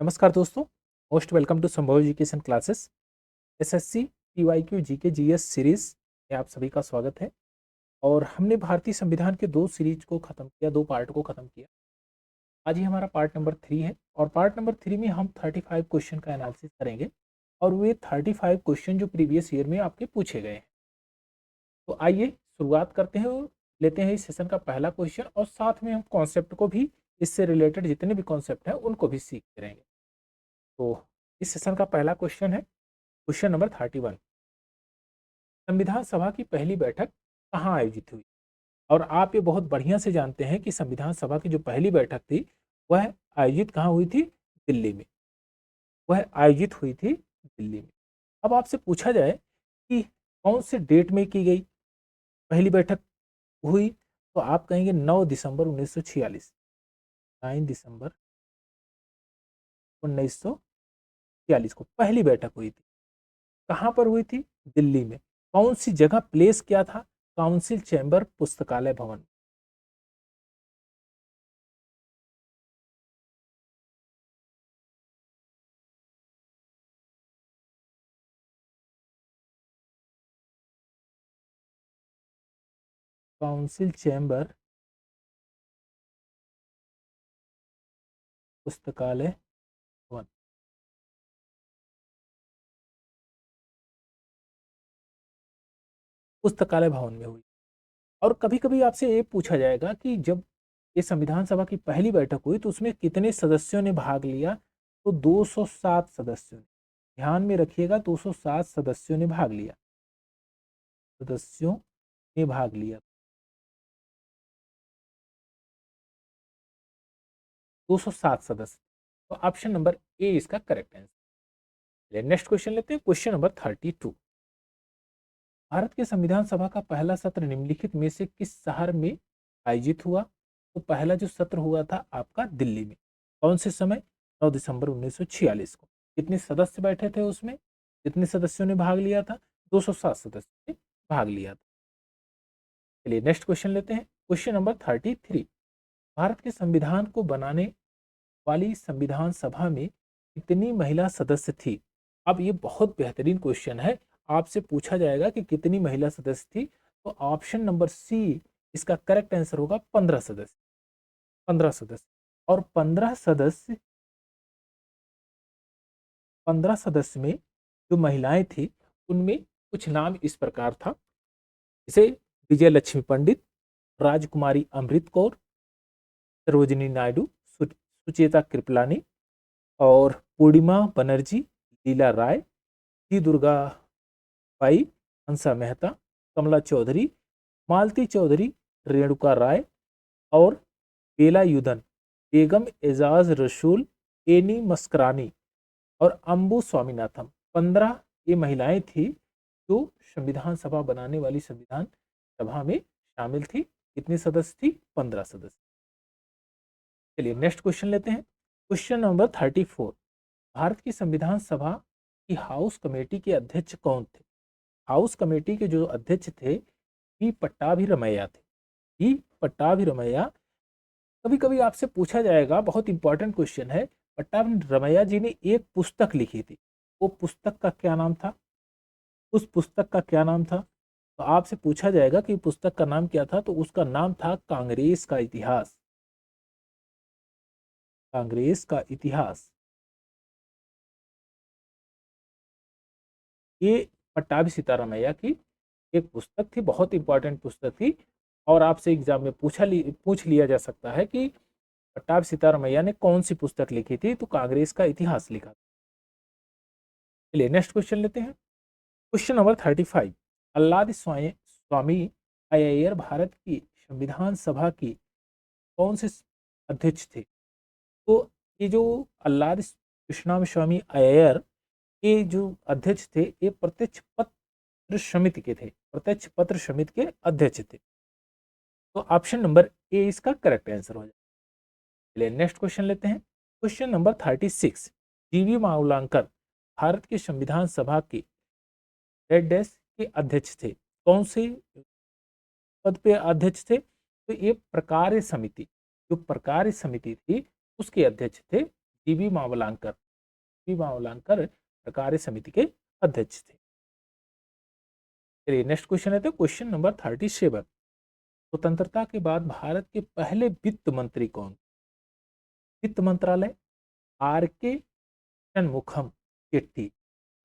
नमस्कार दोस्तों, most welcome to संभव education classes. SSC PYQ GK GS series में आप सभी का स्वागत है। और हमने भारतीय संविधान के दो सीरीज को खत्म किया, दो पार्ट को खत्म किया। आज ही हमारा पार्ट नंबर 3 है और पार्ट नंबर 3 में हम 35 क्वेश्चन का एनालिसिस करेंगे और वे 35 क्वेश्चन जो प्रीवियस ईयर में आपके पूछे गए हैं। तो आइए शुरुआत करते हैं, लेते हैं इस सेशन का पहला क्वेश्चन और साथ में हम कॉन्सेप्ट को भी, इससे रिलेटेड जितने भी कॉन्सेप्ट हैं उनको भी सीखते रहेंगे। तो इस सेशन का पहला क्वेश्चन है क्वेश्चन नंबर 31। संविधान सभा की पहली बैठक कहाँ आयोजित हुई? और आप ये बहुत बढ़िया से जानते हैं कि संविधान सभा की जो पहली बैठक थी वह आयोजित कहाँ हुई थी? दिल्ली में। वह आयोजित हुई थी दिल्ली में। अब आपसे पूछा जाए कि कौन से डेट में की गई पहली बैठक हुई, तो आप कहेंगे 9 दिसंबर 1946। 9 दिसंबर 1946 को पहली बैठक हुई थी। कहाँ पर हुई थी? दिल्ली में। कौन सी जगह, प्लेस क्या था? काउंसिल चैम्बर पुस्तकालय भवन। काउंसिल चैम्बर पुस्तकालय भवन। पुस्तकालय भवन में हुई। और कभी कभी आपसे ये पूछा जाएगा कि जब ये संविधान सभा की पहली बैठक हुई तो उसमें कितने सदस्यों ने भाग लिया? तो 207 सदस्यों ने। ध्यान में रखिएगा, 207 सदस्यों ने भाग लिया। सदस्यों ने भाग लिया 207 सदस्य। तो ऑप्शन नंबर ए इसका करेक्ट आंसर। नेक्स्ट क्वेश्चन लेते हैं, क्वेश्चन नंबर 32। भारत के संविधान सभा का पहला सत्र निम्नलिखित में से किस शहर में आयोजित हुआ? तो पहला जो सत्र हुआ था आपका दिल्ली में। कौन से समय? 9 दिसंबर 1946 को। कितने सदस्य बैठे थे उसमें? कितने सदस्यों ने भाग लिया था? 207 सदस्यों ने भाग लिया था। चलिए नेक्स्ट क्वेश्चन लेते हैं, क्वेश्चन नंबर 33। भारत के संविधान को बनाने वाली संविधान सभा में कितनी महिला सदस्य थी? अब ये बहुत बेहतरीन क्वेश्चन है। आपसे पूछा जाएगा कि कितनी महिला सदस्य थी, तो ऑप्शन नंबर सी इसका करेक्ट आंसर होगा 15 सदस्य। 15 सदस्य। और 15 सदस्य में जो महिलाएं थी उनमें कुछ नाम इस प्रकार था, जैसे विजय लक्ष्मी पंडित, राजकुमारी अमृत कौर, सरोजिनी नायडू, सुचेता कृपलानी और पूर्णिमा बनर्जी, लीला राय, टी दुर्गा बाई, हंसा मेहता, कमला चौधरी, मालती चौधरी, रेणुका राय और बेला युधन, बेगम एजाज रसूल, एनी मस्करानी और अंबु स्वामीनाथन। 15 ये महिलाएं थी जो संविधान सभा बनाने वाली संविधान सभा में शामिल थी। कितने सदस्य थी? 15 सदस्य। चलिए नेक्स्ट क्वेश्चन लेते हैं, क्वेश्चन नंबर 34। भारत की संविधान सभा की हाउस कमेटी के अध्यक्ष कौन थे? हाउस कमेटी के जो अध्यक्ष थे पी पट्टाभिरमैया थे। पी पट्टाभिरमैया। कभी कभी आपसे पूछा जाएगा, बहुत इंपॉर्टेंट क्वेश्चन है, पट्टाभिरमैया जी ने एक पुस्तक लिखी थी, वो पुस्तक का क्या नाम था? उस पुस्तक का क्या नाम था? तो आपसे पूछा जाएगा कि पुस्तक का नाम क्या था, तो उसका नाम था कांग्रेस का इतिहास। कांग्रेस का इतिहास। ये पट्टाभी सीतारामैया की एक पुस्तक थी, बहुत इंपॉर्टेंट पुस्तक थी। और आपसे एग्जाम में पूछ लिया जा सकता है कि पट्टाभी सीतारामैया ने कौन सी पुस्तक लिखी थी, तो कांग्रेस का इतिहास लिखा। चलिए नेक्स्ट क्वेश्चन लेते हैं, क्वेश्चन नंबर 35। अल्लाद स्वामी अय्यर भारत की संविधान सभा की कौन से अध्यक्ष थे? तो ये जो अल्लाद कृष्णा स्वामी अय्यर, ये जो अध्यक्ष थे, ये प्रत्यक्ष पत्र समिति के थे, प्रत्यक्ष पत्र समिति के अध्यक्ष थे। तो ऑप्शन नंबर ए इसका करेक्ट आंसर हो जाए। चलिए नेक्स्ट क्वेश्चन लेते हैं, क्वेश्चन नंबर 36। जीवी मावलंकर भारत की संविधान सभा के रेड डैश के अध्यक्ष थे। कौन से पद पे अध्यक्ष थे? तो ये प्रकार्य समिति, जो प्रकार्य समिति थी उसके अध्यक्ष थे टीबी मावलांकर कार्य समिति के अध्यक्ष थे। चलिए नेक्स्ट क्वेश्चन है, तो क्वेश्चन नंबर 37, स्वतंत्रता के बाद भारत के पहले वित्त मंत्री कौन? वित्त मंत्रालय आर के षणमुखम शेट्टी,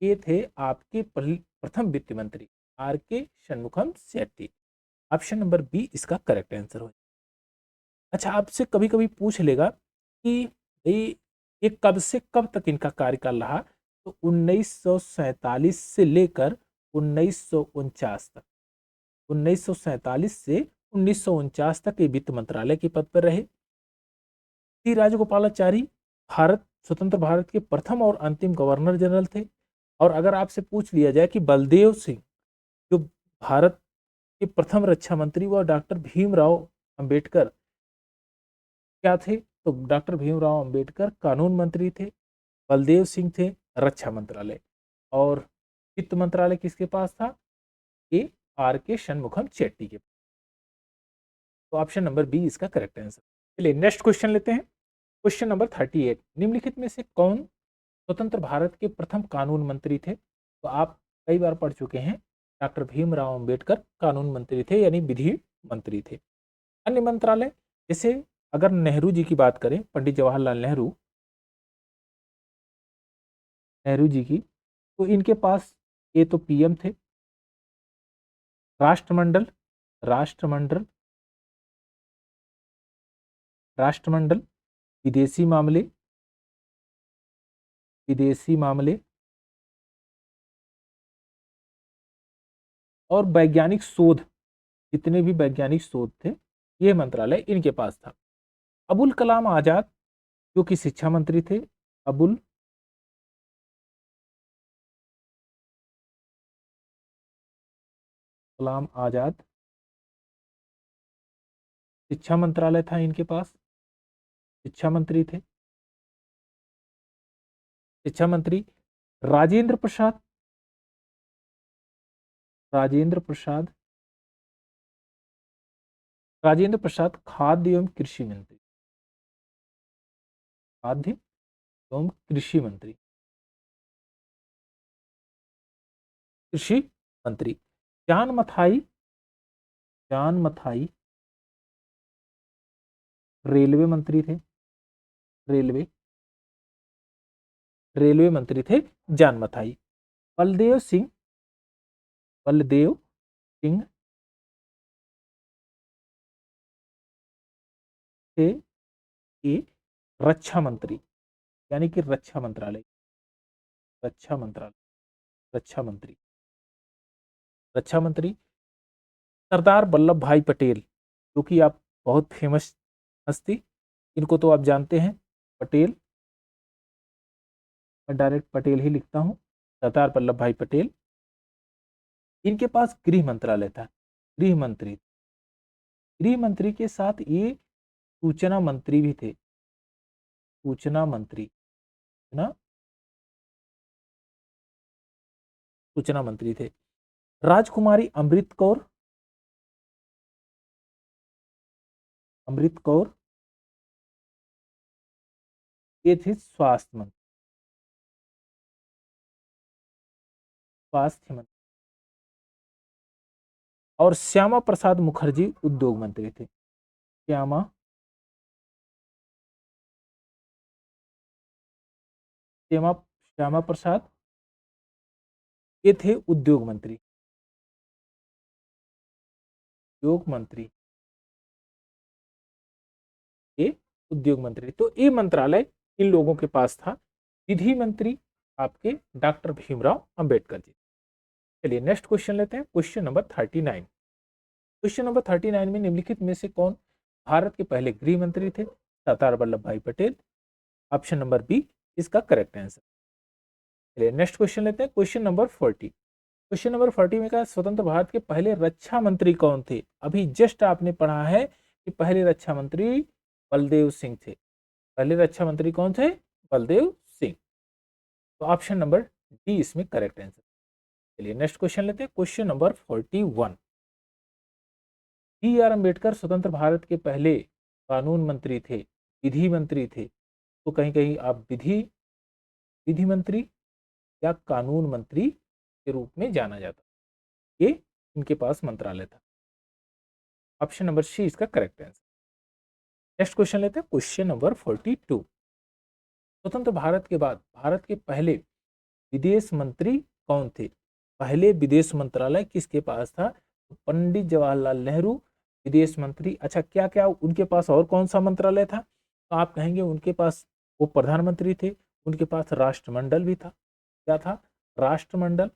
ये थे आपके प्रथम वित्त मंत्री R K Shanmukham Shetty. Option number B इसका करेक्ट आंसर हो। अच्छा, आपसे कभी कभी पूछ लेगा कि ये कब से कब तक इनका कार्यकाल रहा, तो 1947 से लेकर 1949 तक, 1947 से 1949 तक ये वित्त मंत्रालय के पद पर रहे। टी राजगोपालाचारी भारत स्वतंत्र भारत के प्रथम और अंतिम गवर्नर जनरल थे। और अगर आपसे पूछ लिया जाए कि बलदेव सिंह जो भारत के प्रथम रक्षा मंत्री व डॉक्टर भीमराव अंबेडकर क्या थे, तो डॉक्टर भीमराव अंबेडकर कानून मंत्री थे, बलदेव सिंह थे रक्षा मंत्रालय, और वित्त मंत्रालय किसके पास था? ये आर के षणमुखम शेट्टी के। तो ऑप्शन नंबर बी इसका करेक्ट आंसर। चलिए नेक्स्ट क्वेश्चन लेते हैं, क्वेश्चन नंबर 38, निम्नलिखित में से कौन स्वतंत्र भारत के प्रथम कानून मंत्री थे? तो आप कई बार पढ़ चुके हैं, डॉक्टर भीमराव अंबेडकर कानून मंत्री थे, यानी विधि मंत्री थे। अन्य मंत्रालय, जैसे अगर नेहरू जी की बात करें, पंडित जवाहरलाल नेहरू जी की, तो इनके पास ये तो पीएम थे, राष्ट्रमंडल राष्ट्रमंडल राष्ट्रमंडल विदेशी मामले और वैज्ञानिक शोध, जितने भी वैज्ञानिक शोध थे, ये मंत्रालय इनके पास था। अबुल कलाम आजाद जो कि शिक्षा मंत्री थे, अबुल कलाम आजाद, शिक्षा मंत्रालय था इनके पास, शिक्षा मंत्री थे। शिक्षा मंत्री राजेंद्र प्रसाद राजेंद्र प्रसाद राजेंद्र प्रसाद खाद्य एवं कृषि मंत्री, खाद्य एवं कृषि मंत्री, कृषि मंत्री। जान मथाई रेलवे मंत्री थे, रेलवे मंत्री थे जान मथाई। बलदेव सिंह थे ये रक्षा मंत्री, यानी कि रक्षा मंत्रालय, रक्षा मंत्रालय, रक्षा मंत्री, रक्षा मंत्री। सरदार वल्लभ भाई पटेल, जो कि आप बहुत फेमस हस्ती, इनको तो आप जानते हैं, पटेल, मैं डायरेक्ट पटेल ही लिखता हूं, सरदार वल्लभ भाई पटेल। इनके पास गृह मंत्रालय था, गृह मंत्री, गृह मंत्री के साथ ये सूचना मंत्री भी थे, सूचना मंत्री ना, सूचना मंत्री थे। राजकुमारी अमृत कौर ये थे स्वास्थ्य मंत्री, स्वास्थ्य मंत्री। और श्यामा प्रसाद मुखर्जी उद्योग मंत्री थे, श्यामा श्यामा श्यामा प्रसाद ये थे उद्योग मंत्री, उद्योग मंत्री, ये उद्योग मंत्री। तो ये मंत्रालय इन लोगों के पास था। विधि मंत्री आपके डॉक्टर भीमराव अंबेडकर जी। चलिए नेक्स्ट क्वेश्चन लेते हैं, क्वेश्चन नंबर 39। क्वेश्चन नंबर 39 में निम्नलिखित में से कौन भारत के पहले गृह मंत्री थे? सरदार वल्लभ भाई पटेल। ऑप्शन नंबर बी इसका करेक्ट आंसर। चलिए नेक्स्ट क्वेश्चन लेते हैं, क्वेश्चन नंबर 40। क्वेश्चन नंबर 40 में कहा स्वतंत्र भारत के पहले रक्षा मंत्री कौन थे? अभी जस्ट आपने पढ़ा है कि पहले रक्षा मंत्री बलदेव सिंह थे। पहले रक्षा मंत्री कौन थे? बलदेव सिंह। तो ऑप्शन नंबर डी इसमें करेक्ट आंसर। चलिए नेक्स्ट क्वेश्चन लेते हैं, question number 41। B R Ambedkar स्वतंत्र भारत के पहले कानून मंत्री थे, विधि मंत्री थे, तो कहीं कहीं आप विधि मंत्री या कानून मंत्री के रूप में जाना जाता, ये इनके पास मंत्रालय था। ऑप्शन नंबर सी इसका करेक्ट आंसर। नेक्स्ट क्वेश्चन लेते हैं, क्वेश्चन नंबर 42। स्वतंत्र भारत के बाद भारत के पहले विदेश मंत्री कौन थे? पहले विदेश मंत्रालय किसके पास था? तो पंडित जवाहरलाल नेहरू विदेश मंत्री। अच्छा, क्या क्या उनके पास और कौन सा मंत्रालय था? तो आप कहेंगे उनके पास वो प्रधानमंत्री थे, उनके पास राष्ट्रमंडल भी था। क्या था? राष्ट्रमंडल,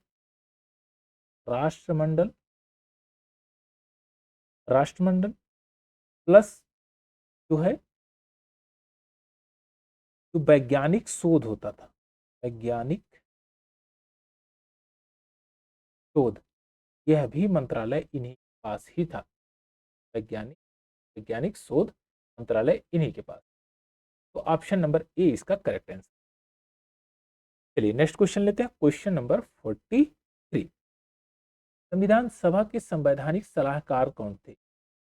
राष्ट्रमंडल, राष्ट्रमंडल प्लस जो है जो वैज्ञानिक शोध होता था, वैज्ञानिक शोध, यह भी मंत्रालय इन्हीं के पास ही था। वैज्ञानिक वैज्ञानिक शोध मंत्रालय इन्हीं के पास। तो ऑप्शन नंबर ए इसका करेक्ट आंसर। चलिए नेक्स्ट क्वेश्चन लेते हैं, क्वेश्चन नंबर 43। संविधान सभा के संवैधानिक सलाहकार कौन थे?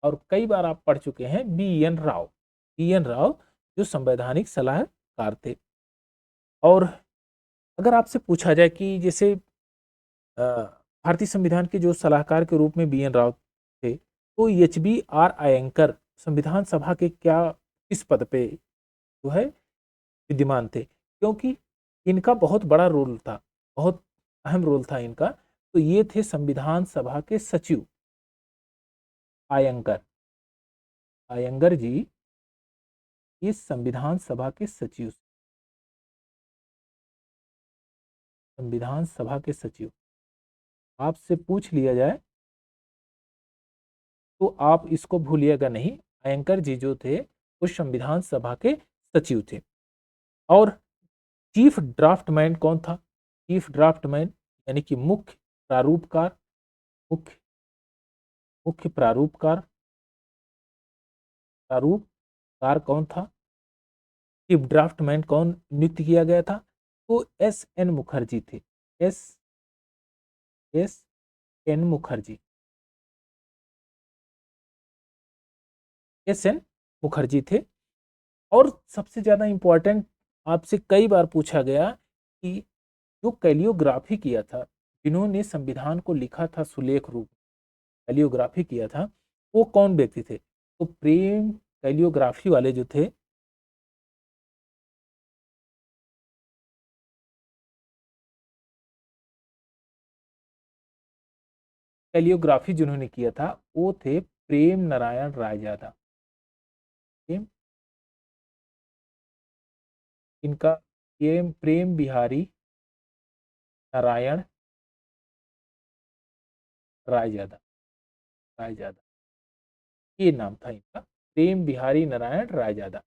और कई बार आप पढ़ चुके हैं, B N Rao. B N Rao जो संवैधानिक सलाहकार थे। और अगर आपसे पूछा जाए कि जैसे भारतीय संविधान के जो सलाहकार के रूप में बी एन राव थे, तो एच बी आर अयंकर संविधान सभा के क्या किस पद पे जो है विद्यमान थे? क्योंकि इनका बहुत बड़ा रोल था, बहुत अहम रोल था इनका। तो ये थे संविधान सभा के सचिव आयंकर। आयंगर जी इस संविधान सभा के सचिव, संविधान सभा के सचिव आपसे पूछ लिया जाए तो आप इसको भूलिएगा नहीं। आयंकर जी जो थे वो संविधान सभा के सचिव थे। और चीफ ड्राफ्टमैन कौन था? चीफ ड्राफ्टमैन यानी कि मुख्य प्रारूपकार, मुख्य मुख्य प्रारूपकार, प्रारूपकार कौन था? चीफ ड्राफ्टमैन कौन नियुक्त किया गया था? तो एस एन मुखर्जी थे। S S N Mukherjee, S N Mukherjee थे। और सबसे ज्यादा इंपॉर्टेंट, आपसे कई बार पूछा गया कि जो कैलियोग्राफी किया था, जिन्होंने संविधान को लिखा था सुलेख रूप, कैलियोग्राफी किया था, वो कौन व्यक्ति थे? तो प्रेम कैलियोग्राफी वाले जो थे, कैलियोग्राफी जिन्होंने किया था वो थे प्रेम नारायण रायजादा। प्रेम, इनका प्रेम बिहारी नारायण रायजादा, रायजादा ये नाम था इनका, प्रेम बिहारी नारायण रायजादा।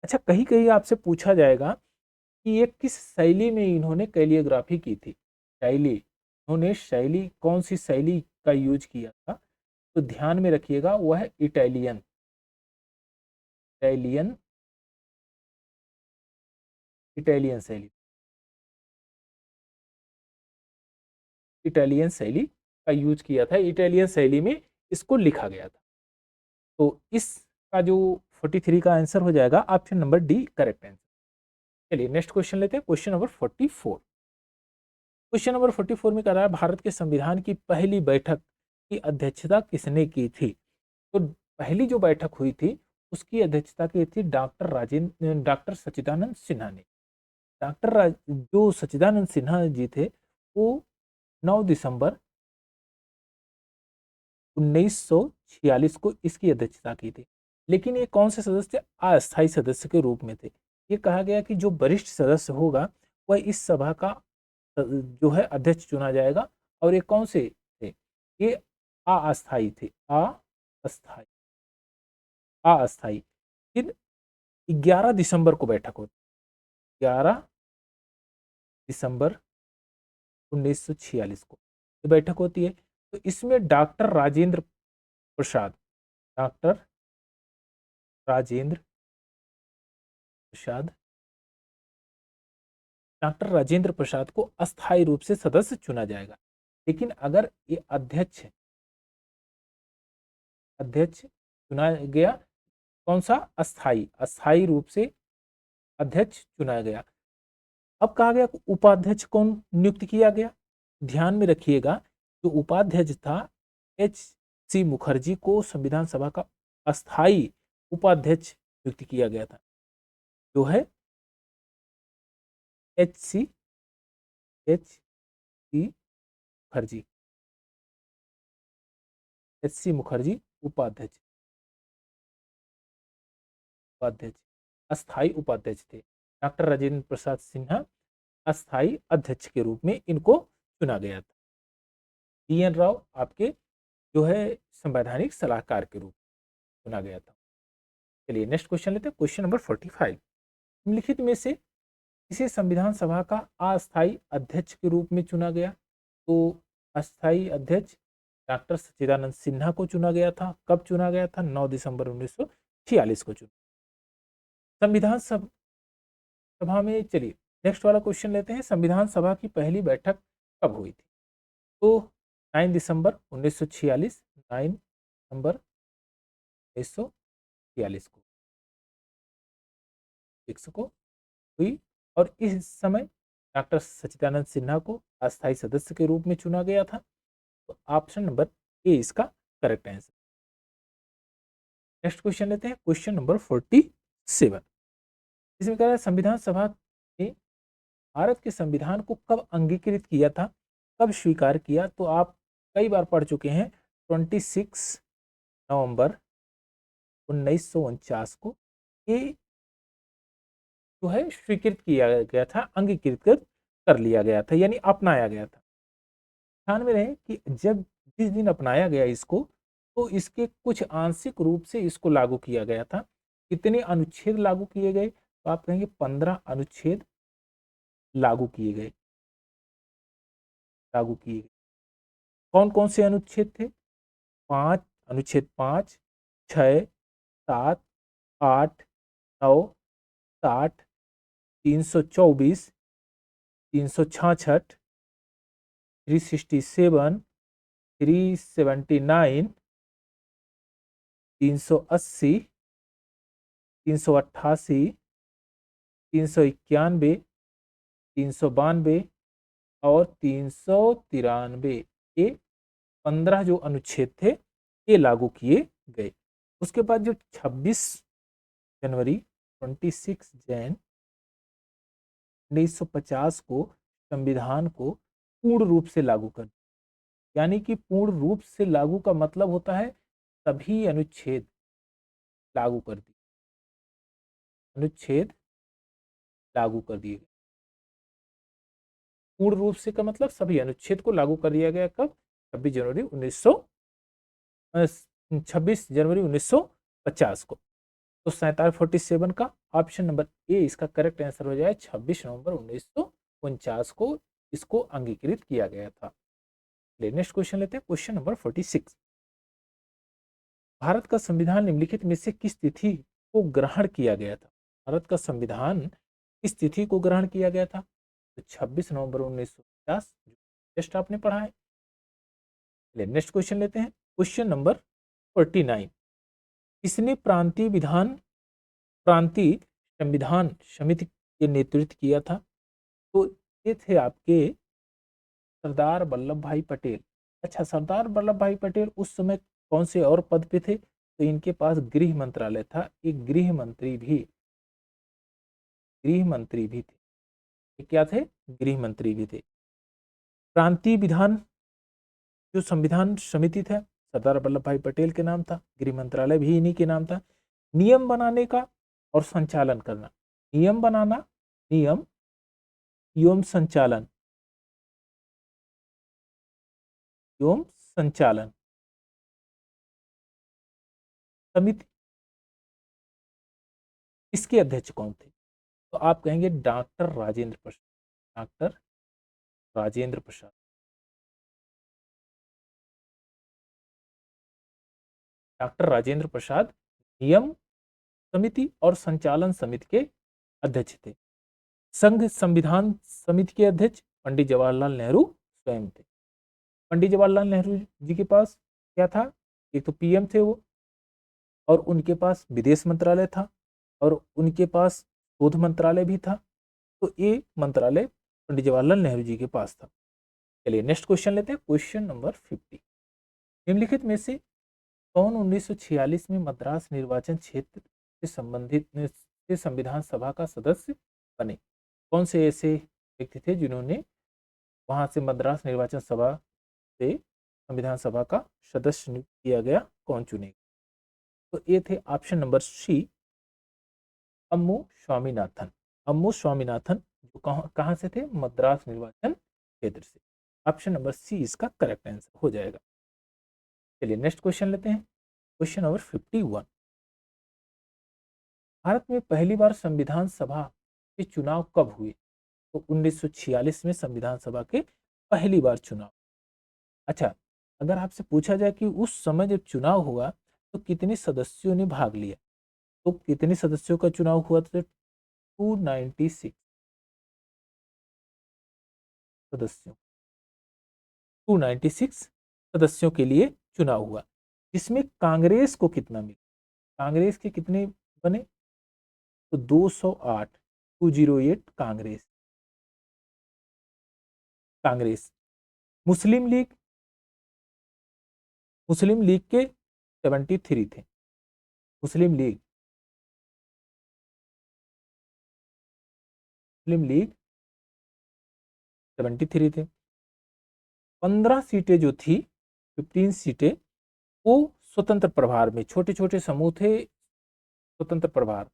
अच्छा, कहीं कहीं आपसे पूछा जाएगा कि ये किस शैली में इन्होंने कैलियोग्राफी की थी? शैली, इन्होंने शैली कौन सी शैली का यूज किया था? तो ध्यान में रखिएगा वह है इटालियन, इटालियन, इटालियन शैली, इटालियन शैली का यूज किया था। इटालियन शैली में इसको लिखा गया था। तो इसका जो 43 का आंसर हो जाएगा option number D correct answer. चलिए नेक्स्ट क्वेश्चन लेते हैं, क्वेश्चन नंबर 44। क्वेश्चन नंबर 44 में कह रहा है भारत के संविधान की पहली बैठक की अध्यक्षता किसने की थी? तो पहली जो बैठक हुई थी उसकी अध्यक्षता की थी डॉक्टर सच्चिदानंद सिन्हा ने। जो सच्चिदानंद सिन्हा जी थे वो 9 दिसंबर 1946 को इसकी अध्यक्षता की थी। लेकिन ये कौन से सदस्य? अस्थायी सदस्य के रूप में थे। ये कहा गया कि जो वरिष्ठ सदस्य होगा वह इस सभा का जो है अध्यक्ष चुना जाएगा। और ये कौन से थे? ये अस्थायी थे, अस्थायी, अस्थायी। फिर 11 दिसंबर को बैठक होती, 11 दिसंबर 1946 को ये बैठक होती है। तो इसमें doctor Rajendra Prasad, doctor Rajendra Prasad, doctor Rajendra Prasad को अस्थायी रूप से सदस्य चुना जाएगा। लेकिन अगर ये अध्यक्ष अध्यक्ष चुना गया, कौन सा? अस्थायी, अस्थायी रूप से अध्यक्ष चुना गया। अब कहा गया उपाध्यक्ष कौन नियुक्त किया गया। ध्यान में रखिएगा, जो उपाध्यक्ष था एच सी मुखर्जी को संविधान सभा का अस्थाई उपाध्यक्ष नियुक्त किया गया था, जो है H C Mukherjee. H C Mukherjee उपाध्यक्ष अस्थाई उपाध्यक्ष थे। डॉक्टर राजेंद्र प्रसाद सिन्हा अस्थाई अध्यक्ष के रूप में इनको चुना गया था। डी.एन. राव आपके जो है संवैधानिक सलाहकार के रूप में चुना गया था। चलिए नेक्स्ट क्वेश्चन लेते हैं, क्वेश्चन नंबर 45। निम्नलिखित में से किसे संविधान सभा का अस्थाई अध्यक्ष के रूप में चुना गया। तो अस्थाई अध्यक्ष डॉक्टर सच्चिदानंद सिन्हा को चुना गया था। कब चुना गया था? 9 दिसंबर 1946 को चुना। संविधान सभा में, चलिए नेक्स्ट वाला क्वेश्चन लेते हैं, संविधान सभा की पहली बैठक कब हुई थी। तो 9 दिसंबर 1946, 9 दिसंबर 1946 को हुई, और इस समय डॉक्टर सच्चिदानंद सिन्हा को अस्थायी सदस्य के रूप में चुना गया था। तो ऑप्शन नंबर ए इसका करेक्ट आंसर। नेक्स्ट क्वेश्चन लेते हैं, क्वेश्चन नंबर 47। इसमें कह रहा है संविधान सभा ने भारत के संविधान को कब अंगीकृत किया था, कब स्वीकार किया। तो आप कई बार पढ़ चुके हैं, 26 नवंबर 1949 को ये जो है स्वीकृत किया गया था, अंगीकृत कर लिया गया था, यानी अपनाया गया था। ध्यान में रहे कि जब जिस दिन अपनाया गया इसको, तो इसके कुछ आंशिक रूप से इसको लागू किया गया था। कितने अनुच्छेद लागू किए गए? तो आप कहेंगे 15 अनुच्छेद लागू किए गए। कौन कौन से अनुच्छेद थे? 5 अनुच्छेद 5, 6, 7, 8, 9, 60, 324, 366, 367, 379, 380, 388, 391, 392 और 393। ये 15 जो अनुच्छेद थे ये लागू किए गए। उसके बाद जो 26 जनवरी 26 जैन 1950 को संविधान को पूर्ण रूप से लागू कर, यानी कि पूर्ण रूप से लागू का मतलब होता है सभी अनुच्छेद लागू कर दिए, अनुच्छेद लागू कर दिए गए। पूर्ण रूप से का मतलब सभी अनुच्छेद को लागू कर दिया गया। कब? 26 जनवरी 1950 को। तो 47 का ऑप्शन नंबर ए इसका करेक्ट आंसर हो जाए। 26 नवंबर 1949 को इसको अंगीकृत किया गया था। नेक्स्ट क्वेश्चन लेते हैं, क्वेश्चन नंबर 46। भारत का संविधान निम्नलिखित में से किस तिथि को ग्रहण किया गया था? भारत का संविधान किस तिथि को ग्रहण किया गया था? तो 26 नवंबर 1950, जस्ट आपने पढ़ा है। नेक्स्ट क्वेश्चन लेते हैं, क्वेश्चन नंबर 49। किसने प्रांतीय संविधान समिति के नेतृत्व किया था? तो ये थे आपके सरदार वल्लभ भाई पटेल। अच्छा, सरदार वल्लभ भाई पटेल उस समय कौन से और पद पे थे? तो इनके पास गृह मंत्रालय था, एक गृह मंत्री भी थे। ये क्या थे? गृह मंत्री भी थे। प्रांतीय विधान जो संविधान समिति था सरदार वल्लभ भाई पटेल के नाम था, गृह मंत्रालय भी इन्हीं के नाम था। नियम बनाने का और संचालन करना, नियम बनाना, नियम एवं संचालन, समिति, इसके अध्यक्ष कौन थे? तो आप कहेंगे doctor Rajendra Prasad. Doctor Rajendra Prasad doctor Rajendra Prasad नियम समिति और संचालन समिति के अध्यक्ष थे। संघ संविधान समिति के अध्यक्ष पंडित जवाहरलाल नेहरू स्वयं थे। पंडित जवाहरलाल नेहरू जी के पास क्या था? एक तो पीएम थे वो, और उनके पास विदेश मंत्रालय था, और उनके पास शोध मंत्रालय भी था, तो ये मंत्रालय पंडित जवाहरलाल नेहरू जी के पास था। चलिए नेक्स्ट क्वेश्चन लेते हैं, क्वेश्चन नंबर 50। निम्नलिखित में से कौन 1946 में मद्रास निर्वाचन क्षेत्र से संबंधित से संविधान सभा का सदस्य बने? कौन से ऐसे व्यक्ति थे जिन्होंने वहां से मद्रास निर्वाचन सभा से संविधान सभा का सदस्य नियुक्त किया गया, कौन चुनेगा? तो ये थे ऑप्शन नंबर सी, अम्मू स्वामीनाथन। अम्मू स्वामीनाथन जो कहां से थे? मद्रास निर्वाचन क्षेत्र से। ऑप्शन नंबर सी इसका करेक्ट आंसर हो जाएगा। चलिए नेक्स्ट क्वेश्चन लेते हैं, क्वेश्चन नंबर 51। भारत में पहली बार संविधान सभा के चुनाव कब हुए? तो 1946 में संविधान सभा के पहली बार चुनाव। अच्छा, अगर आपसे पूछा जाए कि उस समय जब चुनाव हुआ तो कितने सदस्यों ने भाग लिया, तो कितने सदस्यों का चुनाव हुआ? तो 296 सदस्यों, 296 सदस्यों के लिए चुनाव हुआ, जिसमें कांग्रेस को कितना मिला? कांग्रेस के कितने बने? तो 208, 208 कांग्रेस। कांग्रेस मुस्लिम लीग, मुस्लिम लीग के 73 थे। मुस्लिम लीग, मुस्लिम लीग 73 थे। 15 सीटें जो थी, 15 सीटें वो स्वतंत्र प्रभार में, छोटे छोटे समूह थे, स्वतंत्र प्रभार,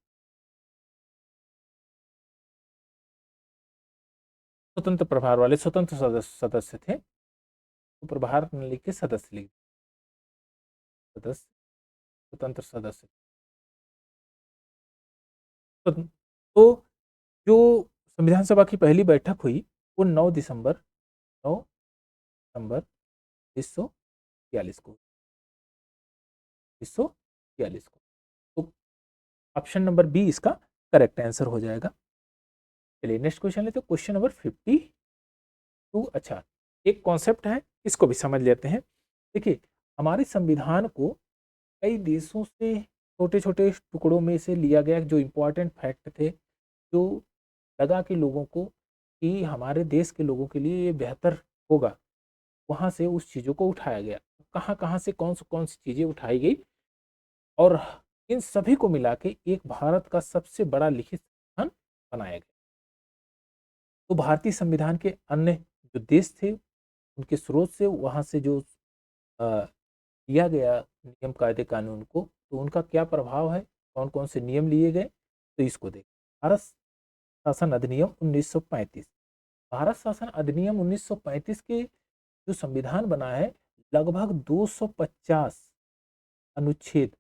स्वतंत्र प्रभार वाले स्वतंत्र सदस्य थे, तो प्रभार लीग के सदस्य, लीग सदस्य, स्वतंत्र सदस्य। तो जो संविधान सभा की पहली बैठक हुई वो 9 दिसंबर 1942 को, 1942 को। तो ऑप्शन नंबर बी इसका करेक्ट आंसर हो जाएगा। चलिए नेक्स्ट क्वेश्चन लेते हैं, क्वेश्चन नंबर 52। अच्छा, एक कॉन्सेप्ट है, इसको भी समझ लेते हैं। देखिए, हमारे संविधान को कई देशों से छोटे छोटे टुकड़ों में से लिया गया, जो इंपॉर्टेंट फैक्ट थे, जो लगा कि लोगों को कि हमारे देश के लोगों के लिए ये बेहतर होगा, वहां से उस चीज़ों को उठाया गया। कहाँ कहाँ से कौन सी चीज़ें उठाई गई, और इन सभी को मिला के एक भारत का सबसे बड़ा लिखित संविधान बनाया गया। तो भारतीय संविधान के अन्य जो देश थे, उनके स्रोत से वहां से जो दिया गया नियम कायदे कानून को, तो उनका क्या प्रभाव है, कौन कौन से नियम लिए गए, तो इसको देख। भारत शासन अधिनियम 1935। भारत शासन अधिनियम 1935 के जो संविधान बना है, लगभग 250 अनुच्छेद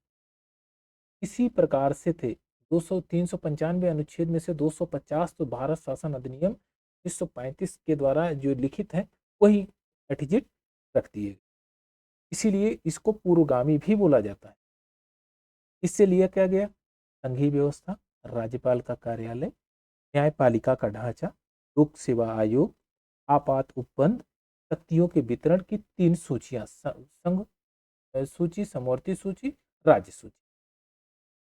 इसी प्रकार से थे। 200 395 अनुच्छेद में से 250 तो भारत शासन अधिनियम 1935 के द्वारा जो लिखित है वही एटिजिट रखती है, इसीलिए इसको पूर्वगामी भी बोला जाता है। इससे लिया क्या गया? संघीय व्यवस्था, राज्यपाल का कार्यालय, न्यायपालिका का ढांचा, लोक सेवा आयोग, आपात उपबंध, शक्तियों के वितरण की 3 सूचियां, संघ सूची, समवर्ती सूची, राज्य सूची।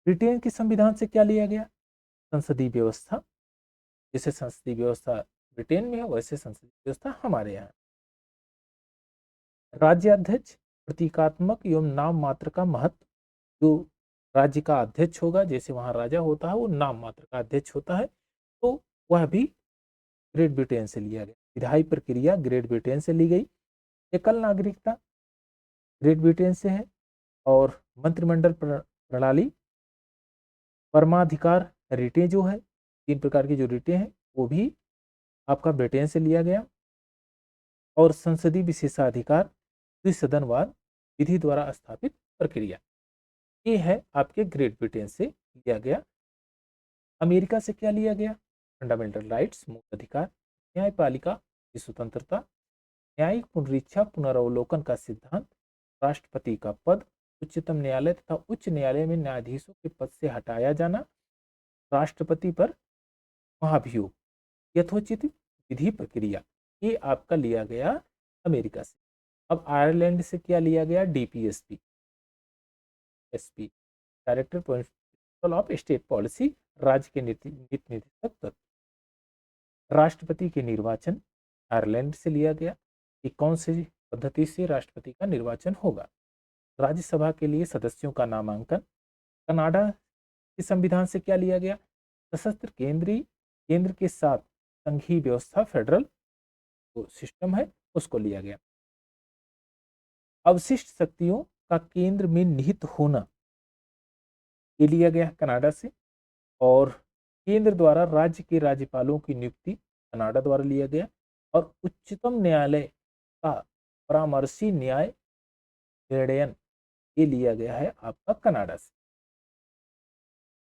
ब्रिटेन के संविधान से क्या लिया गया? संसदीय व्यवस्था, जैसे संसदीय व्यवस्था ब्रिटेन में है वैसे संसदीय व्यवस्था हमारे यहाँ। राज्याध्यक्ष, प्रतीकात्मक एवं नाम मात्र का महत्व, जो राज्य का अध्यक्ष होगा, जैसे वहां राजा होता है, वो नाम मात्र का अध्यक्ष होता है, तो वह भी ग्रेट ब्रिटेन से लिया गया। विधायी प्रक्रिया ग्रेट ब्रिटेन से ली गई। एकल नागरिकता ग्रेट ब्रिटेन से है। और मंत्रिमंडल प्रणाली, परमाधिकार रिटें जो है, 3 प्रकार की जो रिटें हैं, वो भी आपका ब्रिटेन से लिया गया। और संसदीय विशेषाधिकार, द्विसदनवाद विधि द्वारा स्थापित प्रक्रिया, ये है आपके ग्रेट ब्रिटेन से लिया गया। अमेरिका से क्या लिया गया? फंडामेंटल राइट्स, मूल अधिकार, न्यायपालिका की स्वतंत्रता, न्यायिक पुनरीक्षा पुनरावलोकन का सिद्धांत, राष्ट्रपति का पद, उच्चतम न्यायालय तथा उच्च न्यायालय में न्यायाधीशों के पद से हटाया जाना, राष्ट्रपति पर महाभियोग, यथोचित विधि प्रक्रिया, ये आपका लिया गया अमेरिका से। अब आयरलैंड से क्या लिया गया? DPSP, SP, director principle of state policy, राज्य के नीति निर्देशक तत्व। राष्ट्रपति के निर्वाचन आयरलैंड से लिया गया, कि कौन सी पद्धति से राष्ट्रपति का निर्वाचन होगा। राज्यसभा के लिए सदस्यों का नामांकन कनाडा के संविधान से क्या लिया गया, सशस्त्र केंद्र के साथ संघीय व्यवस्था फेडरल सिस्टम है उसको लिया गया। अवशिष्ट शक्तियों का केंद्र में निहित होना ये लिया गया कनाडा से, और केंद्र द्वारा राज्य के राज्यपालों की नियुक्ति कनाडा द्वारा लिया गया, और उच्चतम न्यायालय का परामर्शी न्याय निर्णयन ये लिया गया है आपका कनाडा से।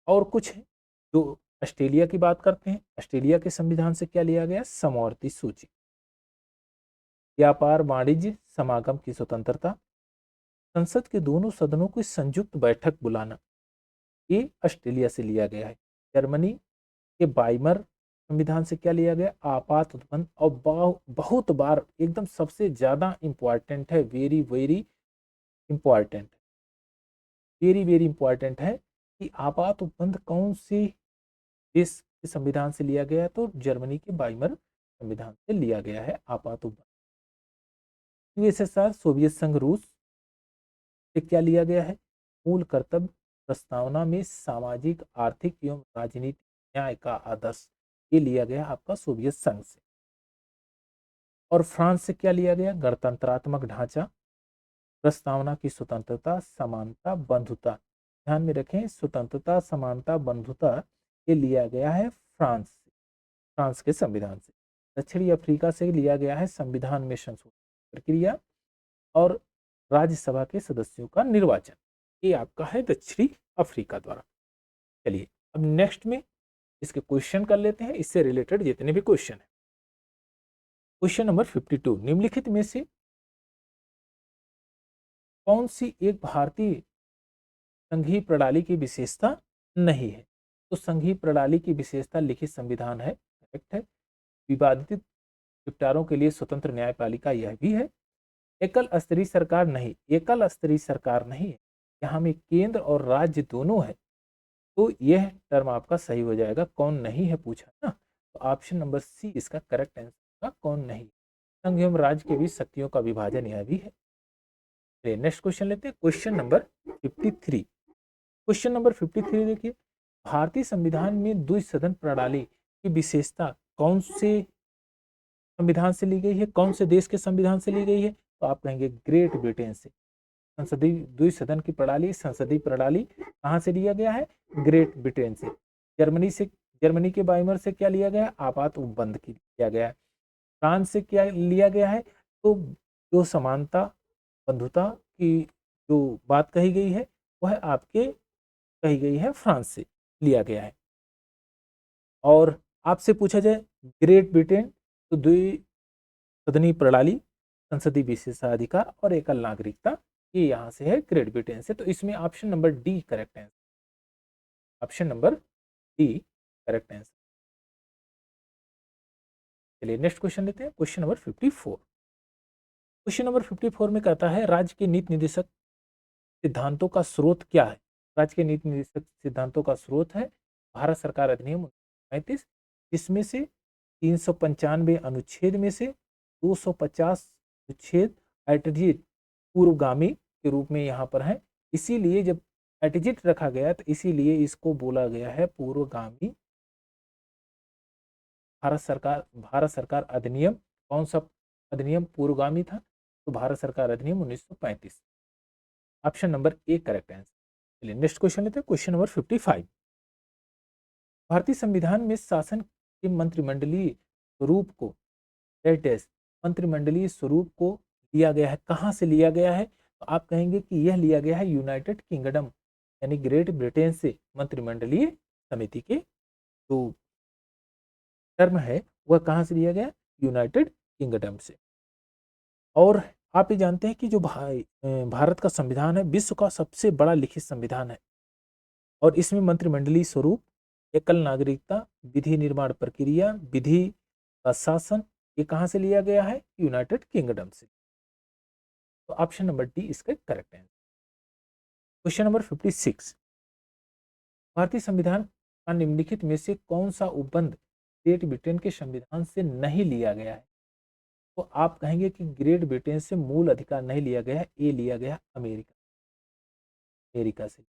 और कुछ है जो ऑस्ट्रेलिया की बात करते हैं, ऑस्ट्रेलिया के संविधान से क्या लिया गया, समवर्ती सूची। व्यापार वाणिज्य समागम की स्वतंत्रता, संसद के दोनों सदनों की संयुक्त बैठक बुलाना ये ऑस्ट्रेलिया से लिया गया है। जर्मनी के वाइमर संविधान से क्या लिया गया, आपात उत्पन्न। और बहुत बार एकदम सबसे ज्यादा इंपॉर्टेंट है, very very important, very very important है कि आपात उपबंध कौन से देश के संविधान से लिया गया है, तो जर्मनी के वाइमर संविधान से लिया गया है आपात उपबंध। यूएसएसआर सोवियत संघ रूस से क्या लिया गया है, मूल कर्तव्य प्रस्तावना में सामाजिक आर्थिक एवं राजनीतिक न्याय का आदर्श ये लिया गया आपका सोवियत संघ से। और फ्रांस से क्या लिया गया, गणतंत्रात्मक ढांचा प्रस्तावना की स्वतंत्रता समानता बंधुता। ध्यान में रखें, स्वतंत्रता समानता बंधुता ये लिया गया है फ्रांस के संविधान से। दक्षिणी अफ्रीका से लिया गया है संविधान में संशोधन प्रक्रिया और राज्यसभा के सदस्यों का निर्वाचन, ये आपका है दक्षिणी अफ्रीका द्वारा। चलिए अब नेक्स्ट में इसके क्वेश्चन कर लेते हैं, इससे रिलेटेड जितने भी क्वेश्चन है। क्वेश्चन नंबर 52, निम्नलिखित में से कौन सी एक भारतीय संघीय प्रणाली की विशेषता नहीं है। तो संघीय प्रणाली की विशेषता लिखित संविधान है, करेक्ट है। विवादित निपटारों के लिए स्वतंत्र न्यायपालिका यह भी है। एकल स्तरीय सरकार नहीं, एकल स्तरीय सरकार नहीं है, यहाँ में केंद्र और राज्य दोनों है, तो यह टर्म आपका सही हो जाएगा। कौन नहीं है पूछा ना, तो ऑप्शन नंबर सी इसका करेक्ट आंसर होगा, कौन नहीं। संघ एवं राज्य के बीच शक्तियों का विभाजन यह भी है। नेक्स्ट क्वेश्चन लेते हैं, क्वेश्चन नंबर 53। क्वेश्चन नंबर 53 देखिए, भारतीय संविधान में द्विसदन प्रणाली की विशेषता कौन से संविधान से ली गई है, कौन से देश के संविधान से ली गई है, तो आप कहेंगे ग्रेट ब्रिटेन से। संसदीय द्विसदन की प्रणाली, संसदीय प्रणाली कहाँ से लिया गया है, ग्रेट ब्रिटेन से। जर्मनी के वाइमर से क्या लिया गया, आपात उपबंध की लिया गया है। फ्रांस से क्या लिया गया है, तो जो समानता बंधुता की जो बात कही गई है वह आपके कही गई है फ्रांस से लिया गया है। और आपसे पूछा जाए ग्रेट ब्रिटेन, तो द्विसदनीय प्रणाली, संसदीय विशेषाधिकार और एकल नागरिकता, ये यहां से है ग्रेट ब्रिटेन से। तो इसमें option number D correct answer, option number D correct answer. चलिए नेक्स्ट क्वेश्चन लेते हैं, क्वेश्चन नंबर 54। क्वेश्चन नंबर 54 में कहता है राज्य के नीति निर्देशक सिद्धांतों का स्रोत क्या है। राज्य के नीति निर्देशक सिद्धांतों का स्रोत है भारत सरकार अधिनियम 1935, जिसमें से 395 अनुच्छेद में से 250 अनुच्छेद एटजिट पूर्वगामी के रूप में यहाँ पर है, इसीलिए जब एटजिट रखा गया तो इसीलिए इसको बोला गया है पूर्वगामी। भारत सरकार अधिनियम, कौन सा अधिनियम पूर्वगामी था, तो भारत सरकार अधिनियम 1935, option number A correct answer. चलिए नेक्स्ट क्वेश्चन लेते हैं, क्वेश्चन नंबर 55। भारतीय संविधान में शासन के मंत्रिमंडलीय स्वरूप को मंत्रिमंडलीय स्वरूप को लिया गया है, कहाँ से लिया गया है, तो आप कहेंगे कि यह लिया गया है यूनाइटेड किंगडम यानी ग्रेट ब्रिटेन से। मंत्रिमंडलीय समिति के जो टर्म है वह कहाँ से लिया गया, यूनाइटेड किंगडम से। और आप ये जानते हैं कि जो भारत का संविधान है विश्व का सबसे बड़ा लिखित संविधान है, और इसमें मंत्रिमंडलीय स्वरूप, एकल नागरिकता, विधि निर्माण प्रक्रिया, विधि का शासन, ये कहाँ से लिया गया है, यूनाइटेड किंगडम से। तो ऑप्शन नंबर डी इसका करेक्ट है। क्वेश्चन नंबर 56, भारतीय संविधान निम्नलिखित में से कौन सा उपबंध ग्रेट ब्रिटेन के संविधान से नहीं लिया गया है? तो आप कहेंगे कि ग्रेट ब्रिटेन से मूल अधिकार नहीं लिया गया है, ये लिया गया अमेरिका अमेरिका से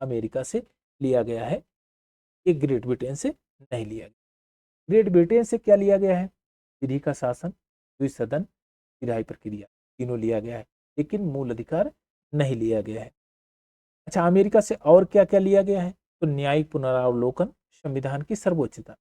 अमेरिका से लिया गया है, ये ग्रेट ब्रिटेन से नहीं लिया गया। ग्रेट ब्रिटेन से क्या लिया गया है? विधि का शासन, द्विसदन, विधायी प्रक्रिया, तीनों लिया गया है, लेकिन मूल अधिकार नहीं लिया गया है। अच्छा, अमेरिका से और क्या क्या लिया गया है? तो न्यायिक पुनरावलोकन, संविधान की सर्वोच्चता।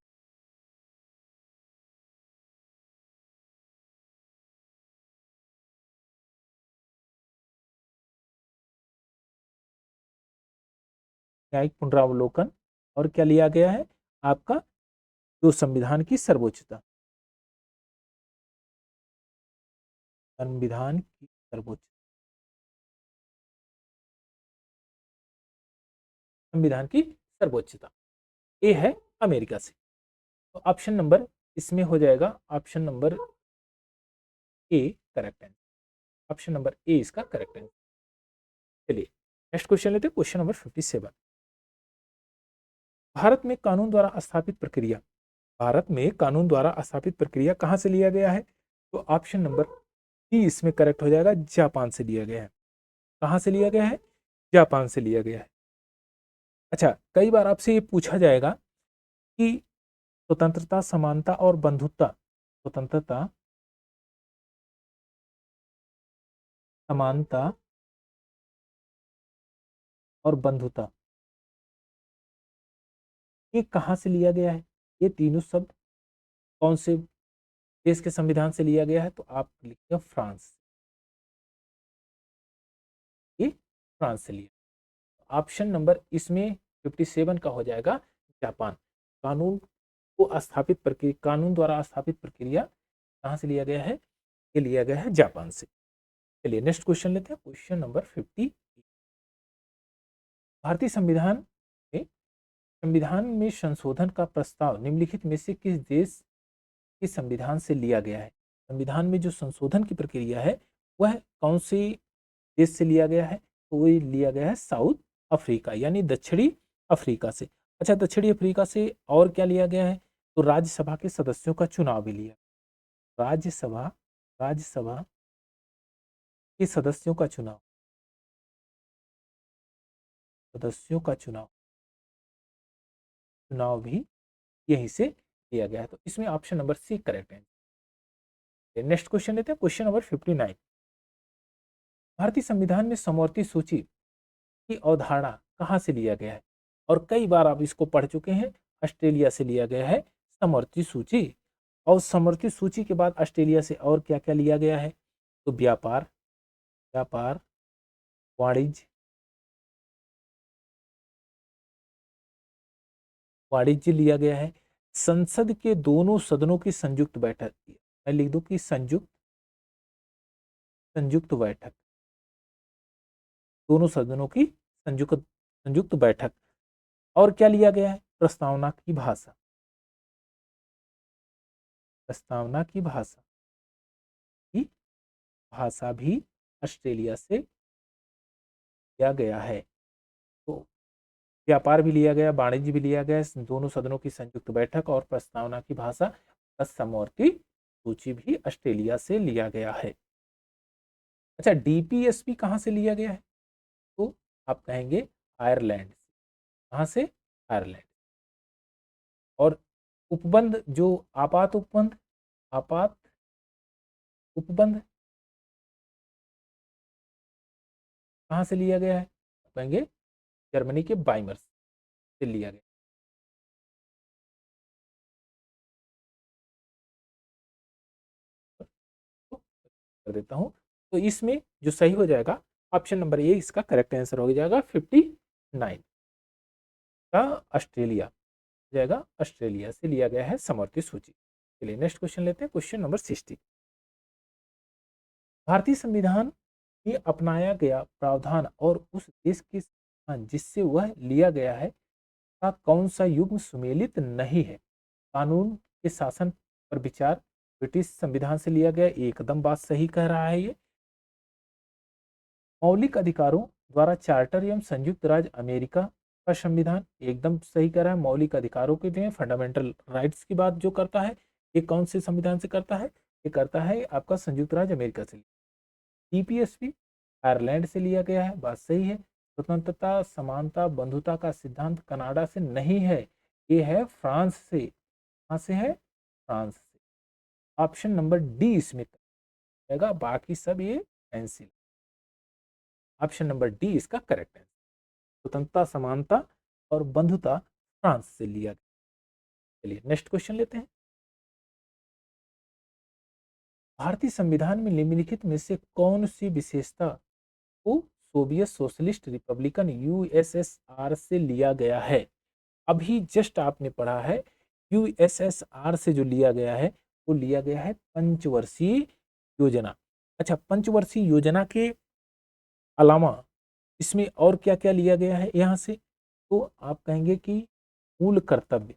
न्यायिक पुनरावलोकन, और क्या लिया गया है आपका? जो संविधान की सर्वोच्चता, संविधान की सर्वोच्च संविधान की सर्वोच्चता, ये है अमेरिका से। तो ऑप्शन नंबर इसमें हो जाएगा ऑप्शन नंबर ए करेक्ट है। ऑप्शन नंबर ए इसका करेक्ट है। चलिए नेक्स्ट क्वेश्चन लेते हैं, क्वेश्चन नंबर 57। भारत में कानून द्वारा स्थापित प्रक्रिया, भारत में कानून द्वारा स्थापित प्रक्रिया कहां से लिया गया है? तो ऑप्शन नंबर बी इसमें करेक्ट हो जाएगा, जापान से लिया गया है। कहां से लिया गया है? जापान से लिया गया है। अच्छा, कई बार आपसे ये पूछा जाएगा कि स्वतंत्रता, समानता और बंधुत्व, स्वतंत्रता, समानता और बंधुता, ये कहां से लिया गया है? ये तीनों शब्द कौन से देश के संविधान से लिया गया है? तो आप लिखिए फ्रांस, ये फ्रांस से लिया। ऑप्शन नंबर इसमें 57 का हो जाएगा जापान। कानून को स्थापित प्रक्रिया, कानून द्वारा स्थापित प्रक्रिया कहां से लिया गया है? ये लिया गया है जापान से। चलिए नेक्स्ट क्वेश्चन लेते हैं, क्वेश्चन नंबर 50। भारतीय संविधान में संशोधन का प्रस्ताव निम्नलिखित में से किस देश के संविधान से लिया गया है? संविधान में जो संशोधन की प्रक्रिया है वह कौन से देश से लिया गया है? तो वही लिया गया है साउथ अफ्रीका, यानी दक्षिणी अफ्रीका से। अच्छा, दक्षिणी अफ्रीका से और क्या लिया गया है? तो राज्यसभा के सदस्यों का चुनाव भी लिया। राज्यसभा राज्यसभा के सदस्यों का चुनाव, सदस्यों का चुनाव चुनाव भी यहीं से लिया गया है। तो इसमें ऑप्शन नंबर सी करेक्ट है। नेक्स्ट क्वेश्चन लेते हैं, क्वेश्चन नंबर 59। भारतीय संविधान में समवर्ती सूची की अवधारणा कहां से लिया गया है? और कई बार आप इसको पढ़ चुके हैं, ऑस्ट्रेलिया से लिया गया है समवर्ती सूची। और समवर्ती सूची के बाद ऑस्ट्रेलिया से और क्या क्या लिया गया है? तो व्यापार व्यापार वाणिज्य वाणिज्य लिया गया है। संसद के दोनों सदनों की संयुक्त बैठक, मैं लिख दूं कि संयुक्त संयुक्त बैठक, दोनों सदनों की संयुक्त संयुक्त बैठक। और क्या लिया गया है? प्रस्तावना की भाषा, प्रस्तावना की की भाषा भी ऑस्ट्रेलिया से लिया गया है। तो व्यापार भी लिया गया, वाणिज्य भी लिया गया, दोनों सदनों की संयुक्त बैठक और प्रस्तावना की भाषा का समवर्ती सूची भी ऑस्ट्रेलिया से लिया गया है। अच्छा, डीपीएसपी कहां से लिया गया है? तो आप कहेंगे आयरलैंड। कहां से? आयरलैंड। और उपबंध, जो आपात उपबंध कहां से लिया गया है? कहेंगे जर्मनी के बाइमर्स से लिया गया। तो कर देता हूं, तो इसमें जो सही हो जाएगा ऑप्शन नंबर ए इसका करेक्ट आंसर हो जाएगा 59 का ऑस्ट्रेलिया हो जाएगा। ऑस्ट्रेलिया से लिया गया है समवर्ती सूची। चलिए नेक्स्ट क्वेश्चन लेते हैं, क्वेश्चन नंबर 60। भारतीय संविधान में अपनाया गया प्रावधान और उस देश के संविधान जिससे वह लिया गया है का कौन सा युग्म सुमेलित नहीं है? कानून के शासन पर विचार ब्रिटिश संविधान से लिया गया, एकदम बात सही कह रहा है ये। मौलिक अधिकारों द्वारा चार्टर एवं संयुक्त राज्य अमेरिका का संविधान एकदम सही कह रहा है। मौलिक अधिकारों के लिए फंडामेंटल राइट्स की बात जो करता है, ये कौन से संविधान से करता है? ये करता है आपका संयुक्त राज्य अमेरिका से। टीपीएसपी आयरलैंड से लिया गया है, बात सही है। स्वतंत्रता, समानता, बंधुता का सिद्धांत कनाडा से नहीं है, ये है फ्रांस से। कहां से है? फ्रांस से। ऑप्शन नंबर डी इसमें रहेगा, बाकी सब ये कैंसिल। ऑप्शन नंबर डी इसका करेक्ट है। स्वतंत्रता, समानता और बंधुता फ्रांस से लिया गया। चलिए नेक्स्ट क्वेश्चन लेते हैं। भारतीय संविधान में निम्नलिखित में से कौन सी विशेषता को सोवियत सोशलिस्ट रिपब्लिकन यूएसएसआर से लिया गया है? अभी जस्ट आपने पढ़ा है, यूएसएसआर से जो लिया गया है वो लिया गया है पंचवर्षीय योजना। अच्छा, पंचवर्षीय योजना के अलावा इसमें और क्या क्या लिया गया है यहां से? तो आप कहेंगे कि मूल कर्तव्य,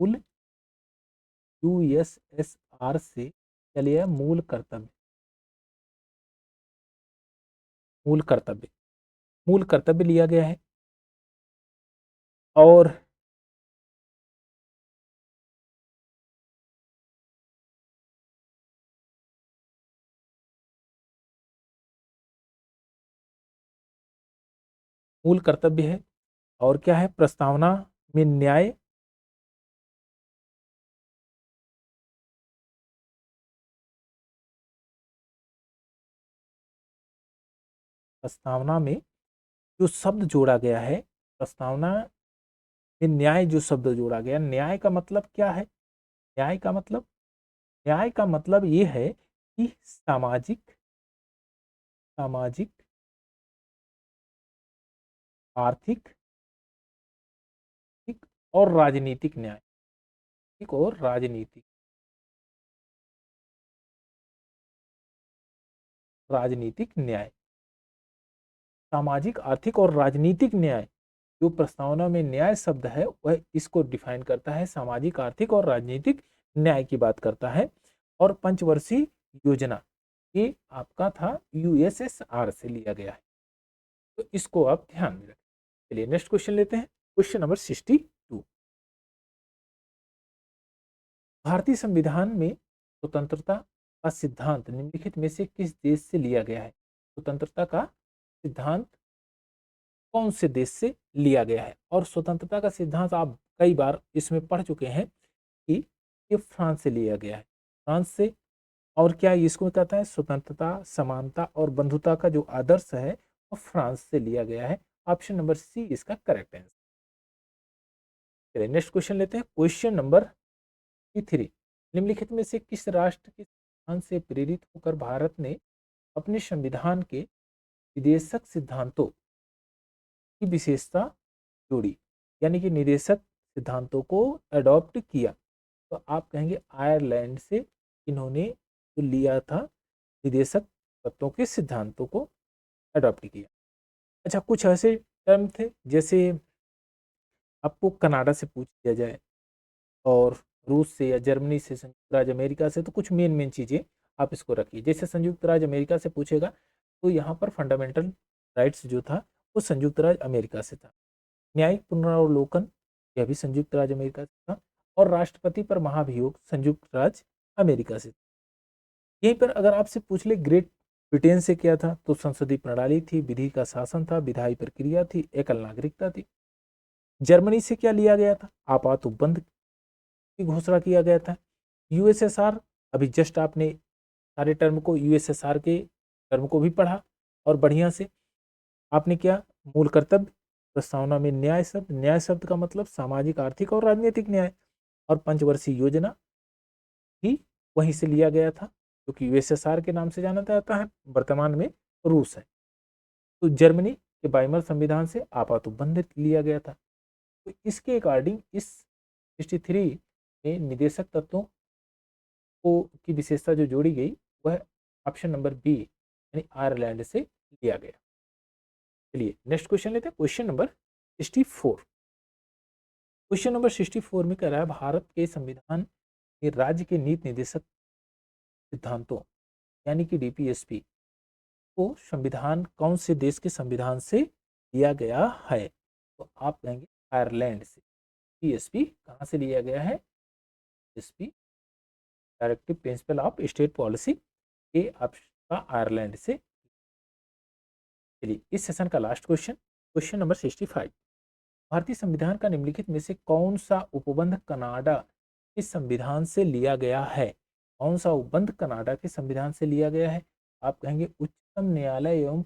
मूल यूएसएसआर से क्या लिया है? मूल कर्तव्य, मूल कर्तव्य, मूल कर्तव्य लिया गया है। और मूल कर्तव्य है, और क्या है? प्रस्तावना में न्याय, प्रस्तावना में जो शब्द जोड़ा गया है, प्रस्तावना में न्याय जो शब्द जोड़ा गया, न्याय का मतलब क्या है? न्याय का मतलब, न्याय का मतलब ये है कि सामाजिक, सामाजिक, आर्थिक, ठीक, और राजनीतिक न्याय, ठीक, और राजनीतिक, राजनीतिक न्याय, सामाजिक, आर्थिक और राजनीतिक न्याय। जो प्रस्तावना में न्याय शब्द है वह इसको डिफाइन करता है, सामाजिक, आर्थिक और राजनीतिक न्याय की बात करता है। और पंचवर्षीय योजना ये आपका था यूएसएसआर से लिया गया है, तो इसको आप ध्यान में रखें। चलिए नेक्स्ट क्वेश्चन लेते हैं, क्वेश्चन नंबर 62। भारतीय संविधान में स्वतंत्रता का सिद्धांत निम्नलिखित में से किस देश से लिया गया है? स्वतंत्रता का सिद्धांत कौन से देश से लिया गया है? और स्वतंत्रता का सिद्धांत आप कई बार इसमें पढ़ चुके हैं कि ये फ्रांस से लिया गया है, फ्रांस से। और क्या इसको कहता है? स्वतंत्रता, समानता और बंधुता का जो आदर्श है वो फ्रांस से लिया गया है। ऑप्शन नंबर सी इसका करेक्ट आंसर। चलिए नेक्स्ट क्वेश्चन लेते हैं, क्वेश्चन नंबर 3। निम्नलिखित में से किस राष्ट्र के सिद्धांत से प्रेरित होकर भारत ने अपने संविधान के निदेशक सिद्धांतों की विशेषता जोड़ी, यानी कि निदेशक सिद्धांतों को अडॉप्ट किया? तो आप कहेंगे आयरलैंड से इन्होंने जो लिया था निदेशक तत्वों के सिद्धांतों को अडॉप्ट किया। अच्छा, कुछ ऐसे टर्म थे जैसे आपको कनाडा से पूछ लिया जाए और रूस से या जर्मनी से, संयुक्त राज्य अमेरिका से, तो कुछ मेन मेन चीज़ें आप इसको रखिए। जैसे संयुक्त राज्य अमेरिका से पूछेगा तो यहाँ पर फंडामेंटल राइट्स जो था वो संयुक्त राज्य अमेरिका से था। न्यायिक पुनरावलोकन यह भी संयुक्त राज्य अमेरिका से था। और राष्ट्रपति पर महाभियोग संयुक्त राज्य अमेरिका से। यहीं पर अगर आपसे पूछ ले ग्रेट ब्रिटेन से क्या था, तो संसदीय प्रणाली थी, विधि का शासन था, विधायी प्रक्रिया थी, एकल नागरिकता थी। जर्मनी से क्या लिया गया था? आपात उपबंध की घोषणा किया गया था। यूएसएसआर, अभी जस्ट आपने सारे टर्म को, यूएसएसआर के टर्म को भी पढ़ा और बढ़िया से। आपने क्या? मूल कर्तव्य, प्रस्तावना में न्याय शब्द, न्याय शब्द का मतलब सामाजिक, आर्थिक और राजनीतिक न्याय। और पंचवर्षीय योजना भी वहीं से लिया गया था, जो कि यूएसएसआर के नाम से जाना जाता है, वर्तमान में रूस है। तो जर्मनी के बाइमर संविधान से आपात उपबंध लिया गया था। तो इसके अकॉर्डिंग इस 63 में निदेशक तत्वों को की विशेषता जो जोड़ी गई वह ऑप्शन नंबर बी यानी आयरलैंड से लिया गया। चलिए नेक्स्ट क्वेश्चन लेते हैं, क्वेश्चन नंबर 64। क्वेश्चन नंबर 64 में कह रहा है भारत के संविधान में राज्य के नीति निदेशक सिद्धांतों यानी कि डीपीएसपी को संविधान कौन से देश के संविधान से लिया गया है? तो आप कहेंगे आयरलैंड से। पीएसपी कहाँ से लिया गया है? PSP directive principle of state policy, ये आपका आयरलैंड से। चलिए इस सेशन का लास्ट क्वेश्चन, क्वेश्चन नंबर 65। भारतीय संविधान का निम्नलिखित में से कौन सा उपबंध कनाडा के संविधान से लिया गया है? कौन सा उपबंध कनाडा के संविधान से लिया गया है? आप कहेंगे उच्चतम न्यायालय एवं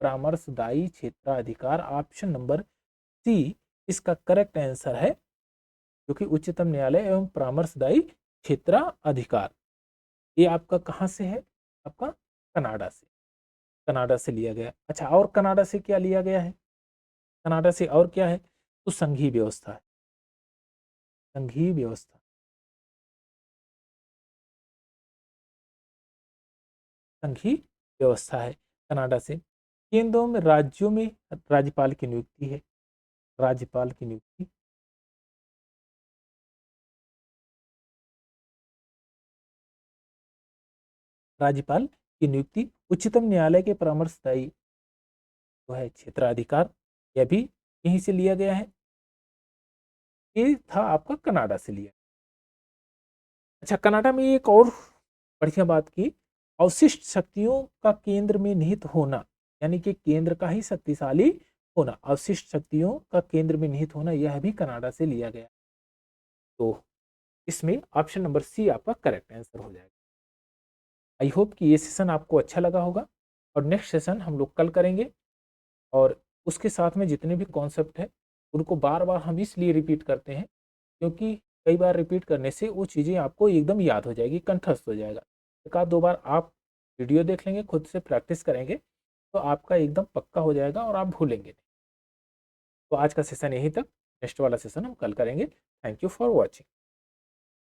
परामर्शदायी क्षेत्राधिकार। ऑप्शन नंबर सी इसका करेक्ट आंसर है, क्योंकि उच्चतम न्यायालय एवं परामर्शदायी क्षेत्राधिकार ये आपका कहाँ से है? आपका कनाडा से, कनाडा से लिया गया। अच्छा, और कनाडा से क्या लिया गया है? कनाडा से और क्या है? तो संघीय व्यवस्था है, संघीय व्यवस्था, संघीय व्यवस्था है कनाडा से। केंद्रों में, राज्यों में राज्यपाल की नियुक्ति है, राज्यपाल की नियुक्ति। राज्यपाल की नियुक्ति, उच्चतम न्यायालय के परामर्शदायी जो है क्षेत्राधिकार, यह भी यहीं से लिया गया है। ये था आपका कनाडा से लिया। अच्छा, कनाडा में एक और बढ़िया बात की, अवशिष्ट शक्तियों का केंद्र में निहित होना, यानी कि केंद्र का ही शक्तिशाली होना, अवशिष्ट शक्तियों का केंद्र में निहित होना, यह भी कनाडा से लिया गया। तो इसमें ऑप्शन नंबर सी आपका करेक्ट आंसर हो जाएगा। आई होप कि ये सेशन आपको अच्छा लगा होगा, और नेक्स्ट सेशन हम लोग कल करेंगे। और उसके साथ में जितने भी कॉन्सेप्ट है उनको बार बार हम इसलिए रिपीट करते हैं, क्योंकि कई बार रिपीट करने से वो चीज़ें आपको एकदम याद हो जाएगी, कंठस्थ हो जाएगा। एक आध दो बार आप वीडियो देख लेंगे, खुद से प्रैक्टिस करेंगे, तो आपका एकदम पक्का हो जाएगा और आप भूलेंगे नहीं। तो आज का सेशन यहीं तक, नेक्स्ट वाला सेशन हम कल करेंगे। Thank you for watching.